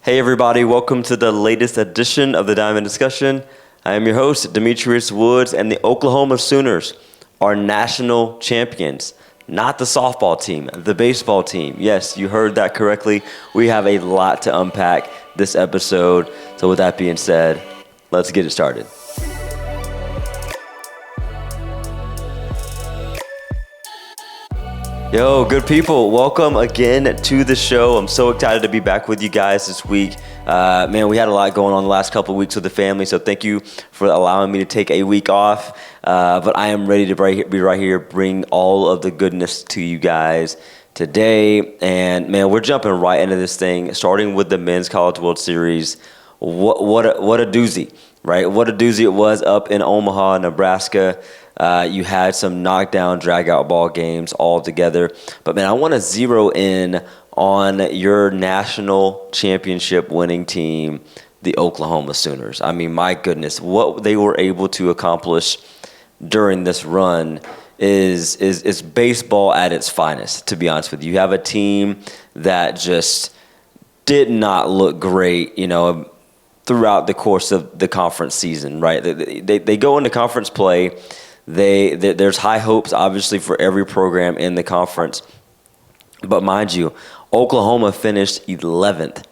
Hey everybody, welcome to the latest edition of the Diamond Discussion. I am your host, Demetrius Woods, and the Oklahoma Sooners are national champions. Not the softball team, the baseball team. Yes, you heard that correctly. We have a lot to unpack this episode. So with that being said, let's get it started. Yo, good people, welcome again to the show. I'm so excited to be back with you guys this week. Man, we had a lot going on the last couple of weeks with the family, so thank you for allowing me to take a week off. But I am ready to be right here, bring all of the goodness to you guys today. And man, we're jumping right into this thing, starting with the Men's College World Series. What a doozy, right? What a doozy it was up in Omaha, Nebraska. You had some knockdown, drag-out ball games all together. But, man, I want to zero in on your national championship winning team, the Oklahoma Sooners. I mean, my goodness, what they were able to accomplish during this run is baseball at its finest, to be honest with you. You have a team that just did not look great, throughout the course of the conference season, right? They go into conference play. There's high hopes, obviously, for every program in the conference. But mind you, Oklahoma finished 11th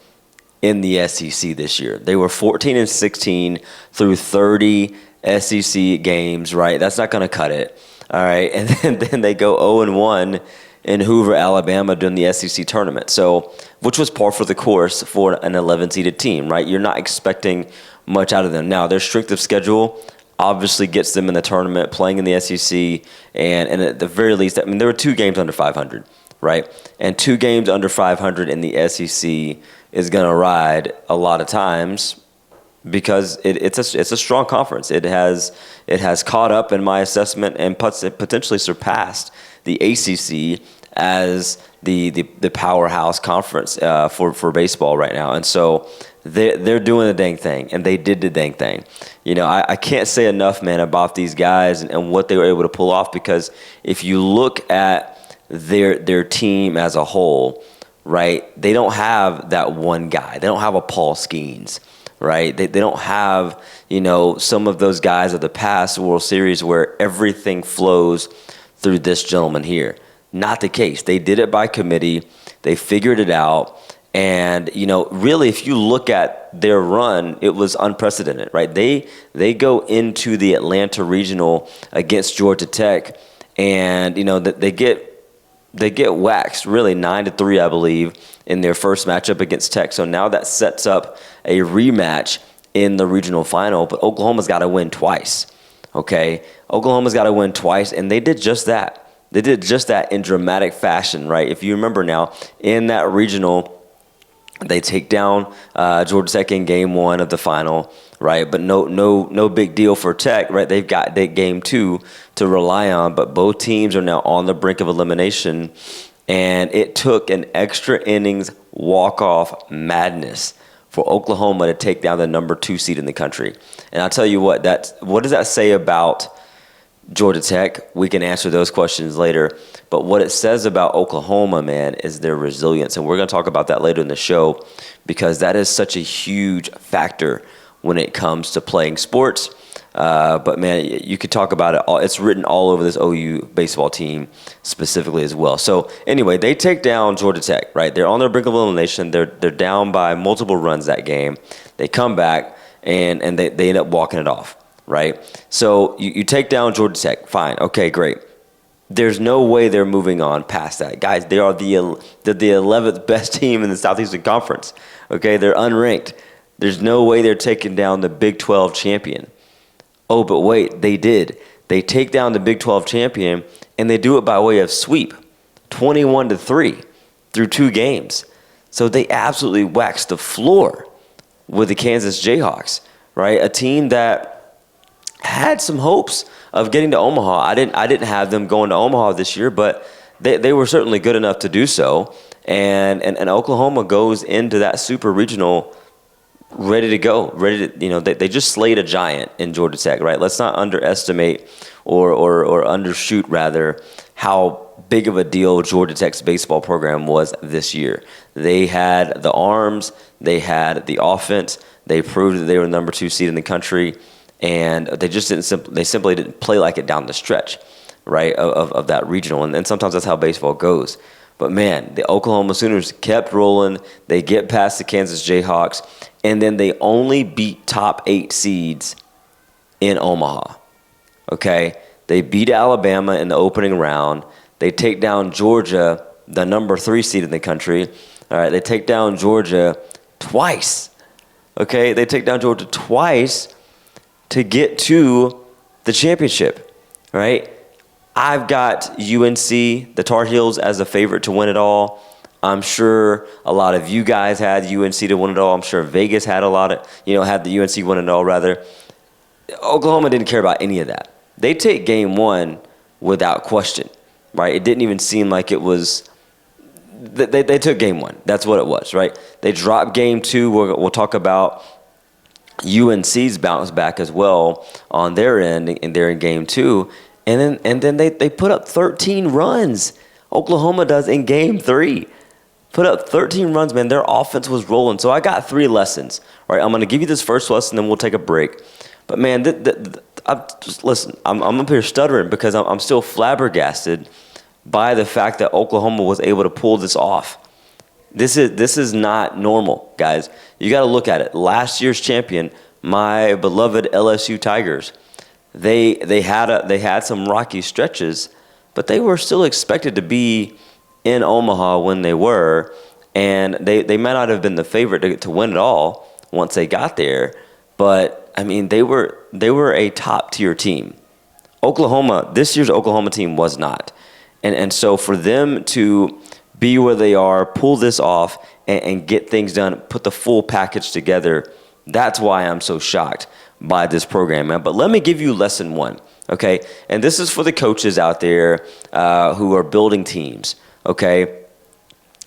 in the SEC this year. They were 14-16 through 30 SEC games, right? That's not going to cut it, all right? And then they go 0-1 in Hoover, Alabama during the SEC tournament, which was par for the course for an 11-seeded team, right? You're not expecting much out of them. Now, their strength of schedule obviously gets them in the tournament, playing in the SEC, and at the very least, I mean, there were 2 games under 500, right? And 2 games under 500 in the SEC is going to ride a lot of times because it's a strong conference. It has caught up in my assessment and potentially surpassed the ACC as the powerhouse conference for baseball right now, and so they're doing the dang thing, and they did the dang thing. I can't say enough, man, about these guys and what they were able to pull off, because if you look at their team as a whole, right, they don't have that one guy. They don't have a Paul Skeens, right? They don't have, some of those guys of the past World Series where everything flows through this gentleman here. Not the case. They did it by committee. They figured it out. And, really, if you look at their run, it was unprecedented, right? They go into the Atlanta Regional against Georgia Tech, and, they get waxed, really, 9-3, I believe, in their first matchup against Tech. So now that sets up a rematch in the regional final, but Oklahoma's got to win twice, okay? Oklahoma's got to win twice, and they did just that. They did just that in dramatic fashion, right? If you remember now, in that regional, they take down Georgia Tech in game 1 of the final, right? But no big deal for Tech, right? They've got game 2 to rely on, but both teams are now on the brink of elimination, and it took an extra innings walk-off madness for Oklahoma to take down the number 2 seed in the country. And I'll tell you what does that say about Georgia Tech? We can answer those questions later. But what it says about Oklahoma, man, is their resilience. And we're going to talk about that later in the show, because that is such a huge factor when it comes to playing sports. But, man, you could talk about it. It's written all over this OU baseball team specifically as well. So, anyway, they take down Georgia Tech, right? They're on their brink of elimination. They're down by multiple runs that game. They come back, and they end up walking it off. Right? So you take down Georgia Tech. Fine. Okay, great. There's no way they're moving on past that. Guys, they're the 11th best team in the Southeastern Conference. Okay, they're unranked. There's no way they're taking down the Big 12 champion. Oh, but wait, they did. They take down the Big 12 champion, and they do it by way of sweep, 21-3 through 2 games. So they absolutely waxed the floor with the Kansas Jayhawks, right? A team that had some hopes of getting to Omaha. I didn't have them going to Omaha this year, but they were certainly good enough to do so. And Oklahoma goes into that super regional ready to go. They just slayed a giant in Georgia Tech, right? Let's not underestimate or undershoot rather how big of a deal Georgia Tech's baseball program was this year. They had the arms, They had the offense. They proved that they were the number 2 seed in the country, and they just they simply didn't play like it down the stretch, right, of that regional. And sometimes that's how baseball goes. But, man, the Oklahoma Sooners kept rolling. They get past the Kansas Jayhawks, and then they only beat top 8 seeds in Omaha, okay? They beat Alabama in the opening round. They take down Georgia, the number 3 seed in the country. All right, they take down Georgia twice, okay? They take down Georgia twice to get to the championship, right? I've got UNC, the Tar Heels, as a favorite to win it all. I'm sure a lot of you guys had UNC to win it all. I'm sure Vegas had had the UNC win it all, rather. Oklahoma didn't care about any of that. They take game 1 without question, right? It didn't even seem like it was. They took game 1. That's what it was, right? They dropped game 2. We'll talk about UNC's bounce back as well on their end, and they're in game 2. And then they put up 13 runs. Oklahoma does in game 3. Put up 13 runs, man. Their offense was rolling. So I got 3 lessons. All right, I'm going to give you this first lesson, then we'll take a break. But, man, listen, I'm up here stuttering because I'm still flabbergasted by the fact that Oklahoma was able to pull this off. This is not normal, guys. You got to look at it. Last year's champion, my beloved LSU Tigers, they had some rocky stretches, but they were still expected to be in Omaha when they were, and they might not have been the favorite to win it all once they got there, but I mean they were a top tier team. This year's Oklahoma team was not, and so for them to be where they are, pull this off, and get things done, put the full package together, that's why I'm so shocked by this program, man. But let me give you lesson 1, okay? And this is for the coaches out there who are building teams, okay?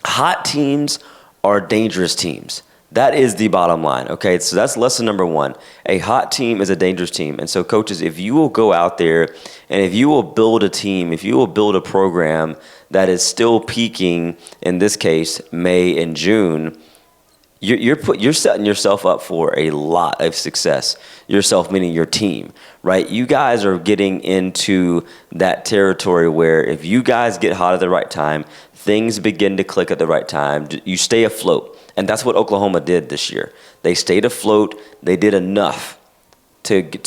Hot teams are dangerous teams. That is the bottom line, okay? So that's lesson number 1. A hot team is a dangerous team. And so, coaches, if you will go out there and if you will build a team, if you will build a program that is still peaking, in this case, May and June, you're setting yourself up for a lot of success. Yourself meaning your team, right? You guys are getting into that territory where if you guys get hot at the right time, things begin to click at the right time. You stay afloat, and that's what Oklahoma did this year. They stayed afloat. They did enough to get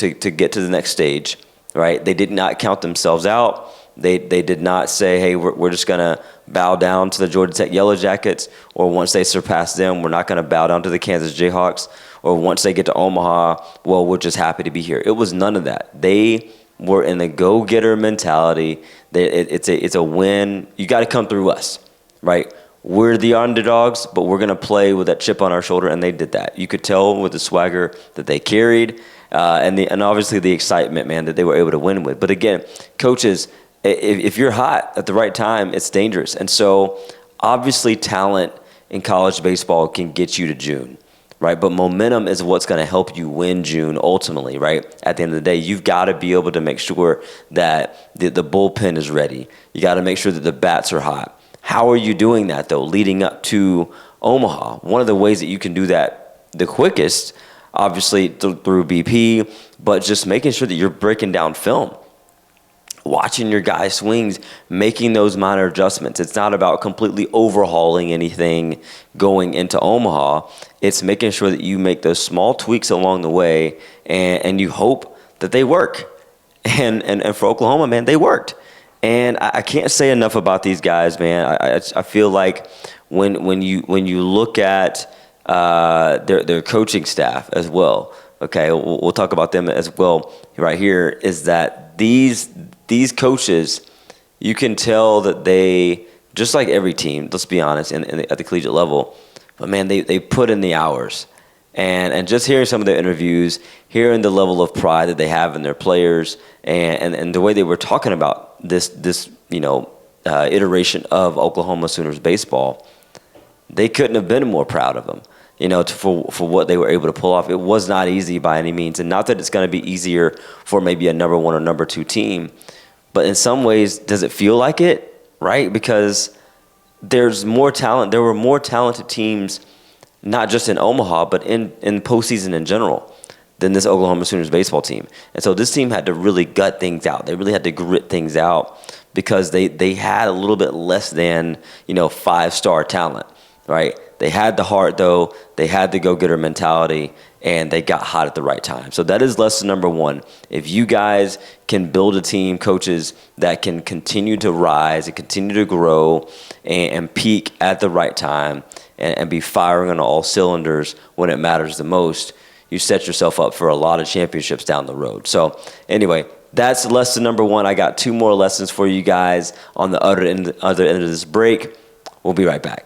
to the next stage, right? They did not count themselves out. They did not say, hey, we're just going to bow down to the Georgia Tech Yellow Jackets, or once they surpass them, we're not going to bow down to the Kansas Jayhawks, or once they get to Omaha, well, we're just happy to be here. It was none of that. They were in the go-getter mentality. It's a win. You got to come through us, right? We're the underdogs, but we're going to play with that chip on our shoulder, and they did that. You could tell with the swagger that they carried, and obviously the excitement, man, that they were able to win with. But again, coaches, if you're hot at the right time, it's dangerous. And so obviously talent in college baseball can get you to June, right? But momentum is what's going to help you win June ultimately, right? At the end of the day, you've got to be able to make sure that the bullpen is ready. You got to make sure that the bats are hot. How are you doing that, though, leading up to Omaha? One of the ways that you can do that the quickest, obviously through BP, but just making sure that you're breaking down film. Watching your guys' swings, making those minor adjustments. It's not about completely overhauling anything going into Omaha. It's making sure that you make those small tweaks along the way, and you hope that they work. And for Oklahoma, man, they worked. And I can't say enough about these guys, man. I feel like when you look at their coaching staff as well, okay, we'll talk about them as well right here, is that these coaches, you can tell that they, just like every team, let's be honest, at the collegiate level, but man, they put in the hours. And just hearing some of their interviews, hearing the level of pride that they have in their players, and the way they were talking about this iteration of Oklahoma Sooners baseball, they couldn't have been more proud of them. For what they were able to pull off. It was not easy by any means. And not that it's going to be easier for maybe a number 1 or number 2 team, but in some ways, does it feel like it, right? Because there's more talent. There were more talented teams not just in Omaha, but in postseason in general, than this Oklahoma Sooners baseball team. And so this team had to really gut things out. They really had to grit things out because they had a little bit less than, 5-star talent, right? They had the heart, though. They had the go-getter mentality, and they got hot at the right time. So that is lesson number one. If you guys can build a team, coaches, that can continue to rise and continue to grow and peak at the right time and be firing on all cylinders when it matters the most, you set yourself up for a lot of championships down the road. So anyway, that's lesson number one. I got 2 more lessons for you guys on the other end of this break. We'll be right back.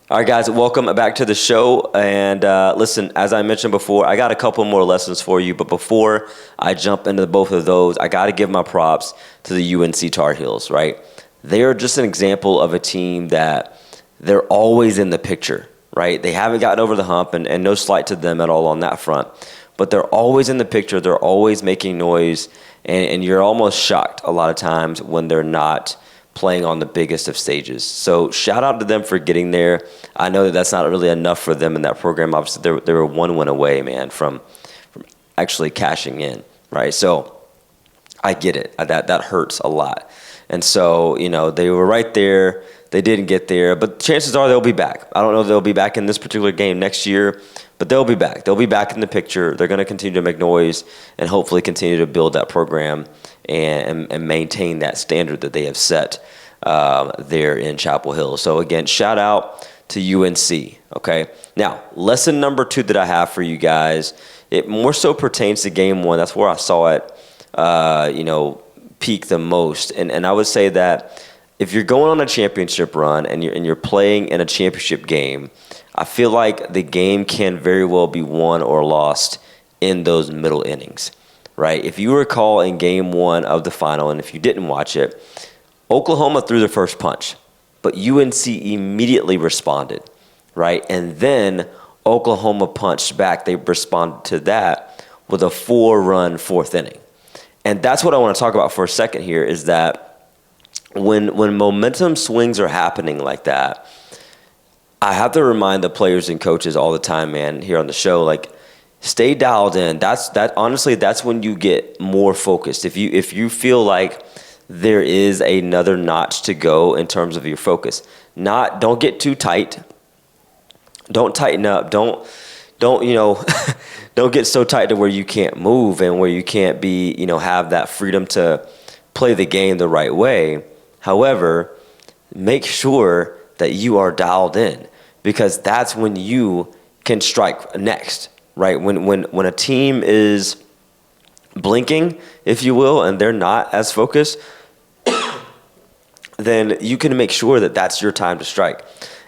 All right, guys, welcome back to the show. And listen, as I mentioned before, I got a couple more lessons for you. But before I jump into both of those, I got to give my props to the UNC Tar Heels, right? They are just an example of a team that they're always in the picture, right? They haven't gotten over the hump, and no slight to them at all on that front. But they're always in the picture. They're always making noise. And you're almost shocked a lot of times when they're not playing on the biggest of stages. So shout out to them for getting there. I know that that's not really enough for them in that program. Obviously, they were 1 win away, man, from actually cashing in, right? So I get it. That hurts a lot. And so, they were right there. They didn't get there, but chances are they'll be back. I don't know if they'll be back in this particular game next year, but they'll be back. They'll be back in the picture. They're going to continue to make noise and hopefully continue to build that program and maintain that standard that they have set there in Chapel Hill. So again, shout out to UNC. Okay. Now, lesson number 2 that I have for you guys, it more so pertains to game 1. That's where I saw it, peak the most. And I would say that if you're going on a championship run and you're playing in a championship game, I feel like the game can very well be won or lost in those middle innings, right? If you recall in game 1 of the final, and if you didn't watch it, Oklahoma threw their first punch, but UNC immediately responded, right? And then Oklahoma punched back. They responded to that with a 4-run 4th inning. And that's what I want to talk about for a second here, is that when momentum swings are happening like that, I have to remind the players and coaches all the time, man, here on the show, like, stay dialed in. Honestly, that's when you get more focused. If you feel like there is another notch to go in terms of your focus, don't get too tight. Don't tighten up. Don't don't get so tight to where you can't move and where you can't be, have that freedom to play the game the right way. However, make sure that you are dialed in, because that's when you can strike next, right? When a team is blinking, if you will, and they're not as focused, then you can make sure that that's your time to strike.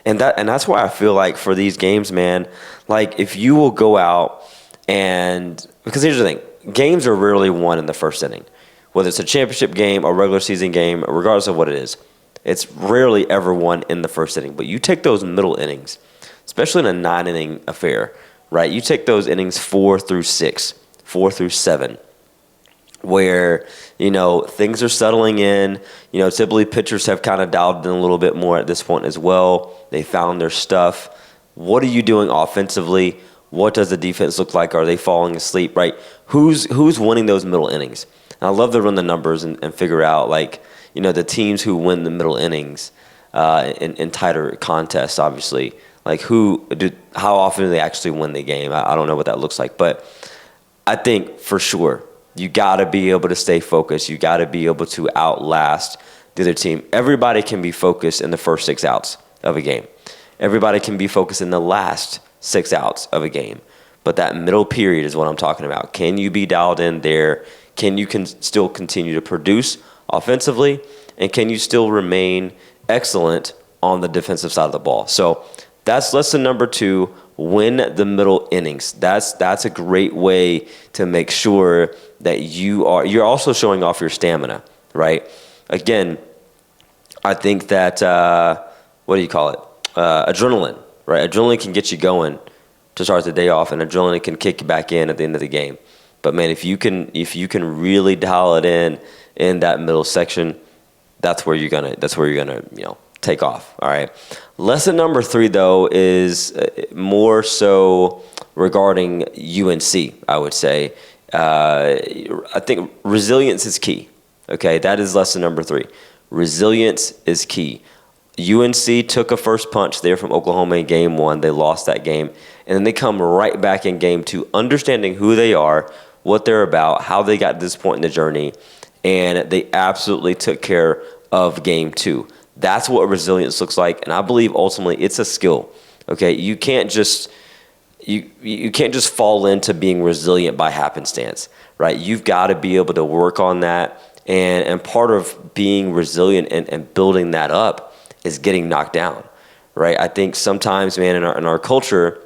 And that's why I feel like for these games, man, like if you will go out because here's the thing, games are rarely won in the first inning. Whether it's a championship game, a regular season game, regardless of what it is, it's rarely ever won in the first inning. But you take those middle innings, especially in a 9-inning affair, right? You take those innings 4 through 6, 4 through 7, where, things are settling in. Typically pitchers have kind of dialed in a little bit more at this point as well. They found their stuff. What are you doing offensively? What does the defense look like? Are they falling asleep, right? Who's winning those middle innings? And I love to run the numbers and figure out, the teams who win the middle innings in tighter contests, obviously. Like, how often do they actually win the game? I don't know what that looks like. But I think for sure, you got to be able to stay focused. You got to be able to outlast the other team. Everybody can be focused in the first 6 outs of a game. Everybody can be focused in the last 6 outs of a game. But that middle period is what I'm talking about. Can you be dialed in there? Can you still continue to produce offensively? And can you still remain excellent on the defensive side of the ball? So that's lesson number 2. Win the middle innings. That's a great way to make sure that you're also showing off your stamina, right? Again, I think that what do you call it? adrenaline, right? Adrenaline can get you going to start the day off, and adrenaline can kick you back in at the end of the game. But man, if you can really dial it in that middle section, that's where you're gonna take off. All right. Lesson number 3 though is more so regarding UNC. I would say I think resilience is key. Okay, that is lesson number 3. Resilience is key. UNC took a first punch there from Oklahoma in game 1. They lost that game, and then they come right back in game 2, understanding who they are, what they're about, how they got to this point in the journey, and they absolutely took care of game 2. That's what resilience looks like, and I believe ultimately it's a skill. Okay, you can't just fall into being resilient by happenstance, right? You've got to be able to work on that, and part of being resilient and building that up is getting knocked down, right? I think sometimes, man, in our culture,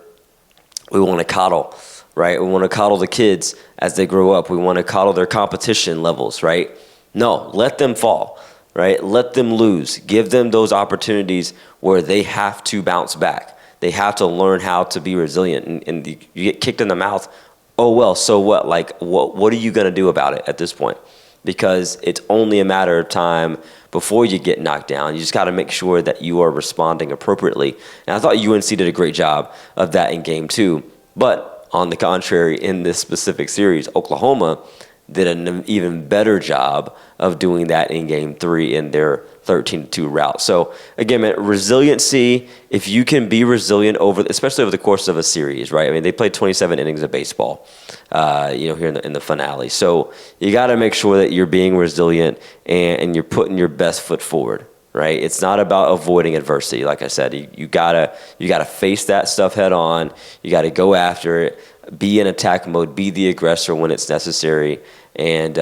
we want to coddle, right? We want to coddle the kids as they grow up. We want to coddle their competition levels, right? No, let them fall, right? Let them lose. Give them those opportunities where they have to bounce back. They have to learn how to be resilient. And you get kicked in the mouth, oh, well, so what? Like, what are you going to do about it at this point? Because it's only a matter of time before you get knocked down. You just got to make sure that you are responding appropriately. And I thought UNC did a great job of that in game 2. But on the contrary, in this specific series, Oklahoma did an even better job of doing that in game 3 in their 13-2 route. So again, man, resiliency, if you can be resilient especially over the course of a series, right? I mean, they played 27 innings of baseball, here in the finale. So you got to make sure that you're being resilient and you're putting your best foot forward, right? It's not about avoiding adversity. Like I said, you gotta face that stuff head on. You got to go after it. Be in attack mode. Be the aggressor when it's necessary, and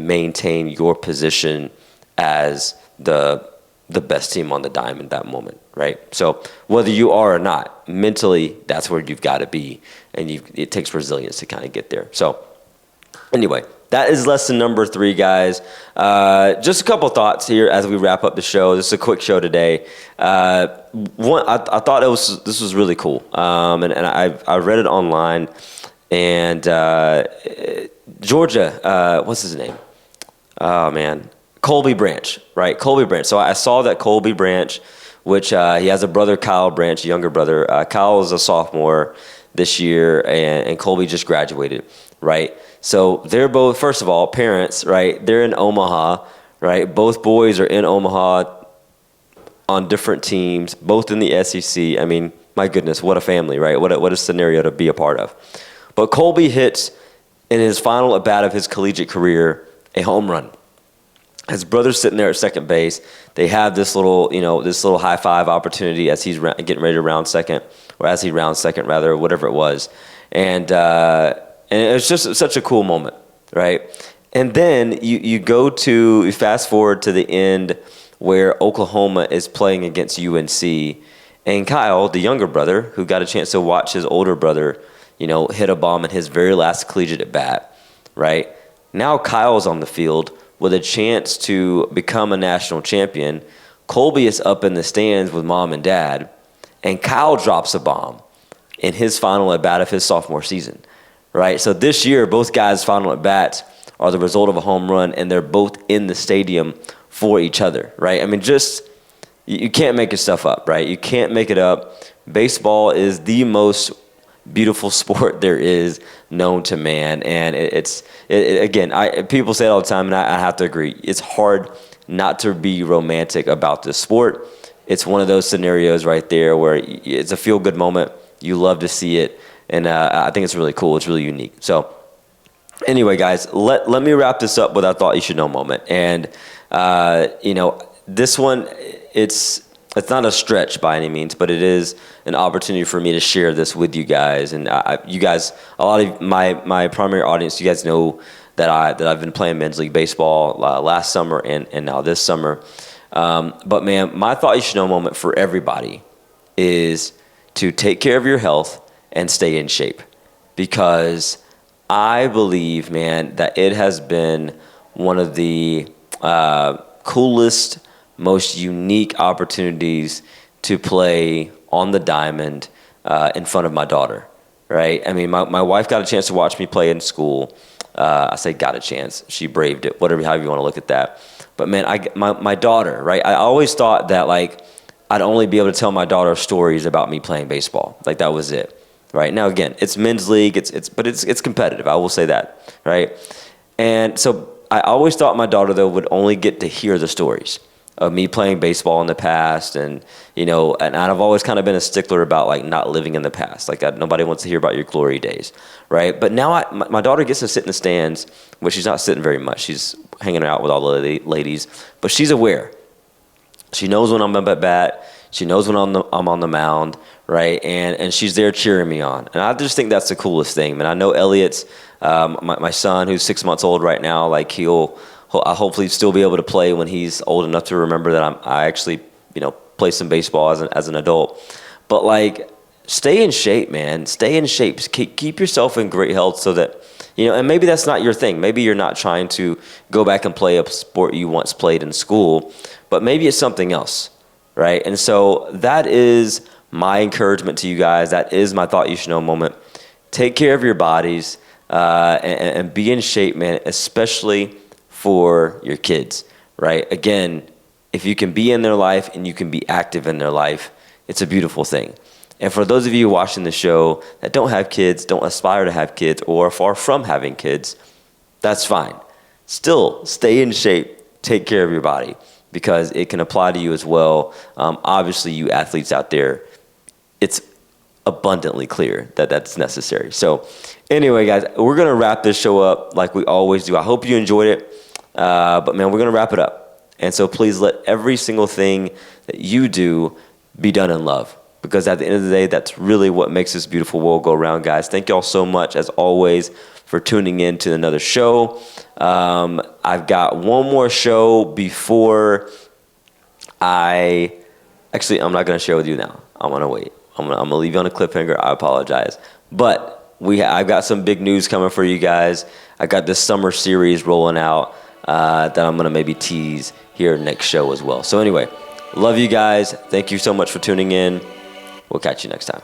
maintain your position as the best team on the dime in that moment, right? So whether you are or not, mentally, that's where you've got to be, and it takes resilience to kind of get there. So anyway, that is lesson number 3, guys. Just a couple thoughts here as we wrap up the show. This is a quick show today. One, I thought this was really cool, and I read it online, and Georgia, what's his name? Oh man, Colby Branch, right? Colby Branch. So I saw that Colby Branch, which he has a brother, Kyle Branch, a younger brother. Kyle is a sophomore this year, and Colby just graduated, right? So they're both, first of all, parents, right? They're in Omaha, right? Both boys are in Omaha on different teams, both in the SEC. I mean, my goodness, what a family, right? What a scenario to be a part of. But Colby hits, in his final at bat of his collegiate career, a home run. His brother's sitting there at second base. They have this little high five opportunity as he's getting ready to round second, or as he rounds second, rather, whatever it was. And it was just such a cool moment, right? And then you fast forward to the end where Oklahoma is playing against UNC, and Kyle, the younger brother, who got a chance to watch his older brother, hit a bomb in his very last collegiate at bat, right? Now Kyle's on the field with a chance to become a national champion. Colby is up in the stands with mom and dad, and Kyle drops a bomb in his final at bat of his sophomore season, right? So this year, both guys' final at bats are the result of a home run, and they're both in the stadium for each other, right? I mean, you can't make this stuff up, right? You can't make it up. Baseball is the most beautiful sport there is known to man, and people say it all the time, and I have to agree. It's hard not to be romantic about this sport. It's one of those scenarios right there where it's a feel-good moment. You love to see it, and I think it's really cool. It's really unique. So anyway, guys, let me wrap this up with our thought you should know moment. And this one, it's not a stretch by any means, but it is an opportunity for me to share this with you guys. And you guys, a lot of my primary audience, you guys know that I've been playing men's league baseball last summer and now this summer. But man, my thought you should know moment for everybody is to take care of your health and stay in shape, because I believe, man, that it has been one of the coolest, most unique opportunities to play on the diamond in front of my daughter, right? I mean, my wife got a chance to watch me play in school. I say got a chance. She braved it, however you want to look at that. But man, my daughter, right? I always thought that like I'd only be able to tell my daughter stories about me playing baseball. Like that was it, right? Now again, it's men's league. But it's competitive. I will say that, right? And so I always thought my daughter though would only get to hear the stories of me playing baseball in the past, and and I've always kind of been a stickler about like not living in the past. Like nobody wants to hear about your glory days, right? But now my daughter gets to sit in the stands, but she's not sitting very much. She's hanging out with all the ladies, but she's aware. She knows when I'm up at bat. She knows when I'm on the mound, right? And she's there cheering me on, and I just think that's the coolest thing, man. I know Elliot's my son, who's 6 months old right now. Like I'll hopefully still be able to play when he's old enough to remember that I actually, play some baseball as an adult. But like, stay in shape, man. Stay in shape. Keep yourself in great health so that, and maybe that's not your thing. Maybe you're not trying to go back and play a sport you once played in school, but maybe it's something else, right? And so that is my encouragement to you guys. That is my thought you should know moment. Take care of your bodies and be in shape, man, especially for your kids, right? Again, if you can be in their life and you can be active in their life, it's a beautiful thing. And for those of you watching the show that don't have kids, don't aspire to have kids, or are far from having kids, that's fine. Still, stay in shape, take care of your body, because it can apply to you as well. Obviously, you athletes out there, it's abundantly clear that that's necessary. So anyway, guys, we're going to wrap this show up like we always do. I hope you enjoyed it. But man, we're going to wrap it up. And so please let every single thing that you do be done in love, because at the end of the day, that's really what makes this beautiful world go around, guys. Thank y'all so much, as always, for tuning in to another show. I've got one more show before I'm not going to share with you now. I'm going to wait. I'm gonna leave you on a cliffhanger. I apologize. But I've got some big news coming for you guys. I got this summer series rolling out that I'm going to maybe tease here next show as well. So anyway, love you guys. Thank you so much for tuning in. We'll catch you next time.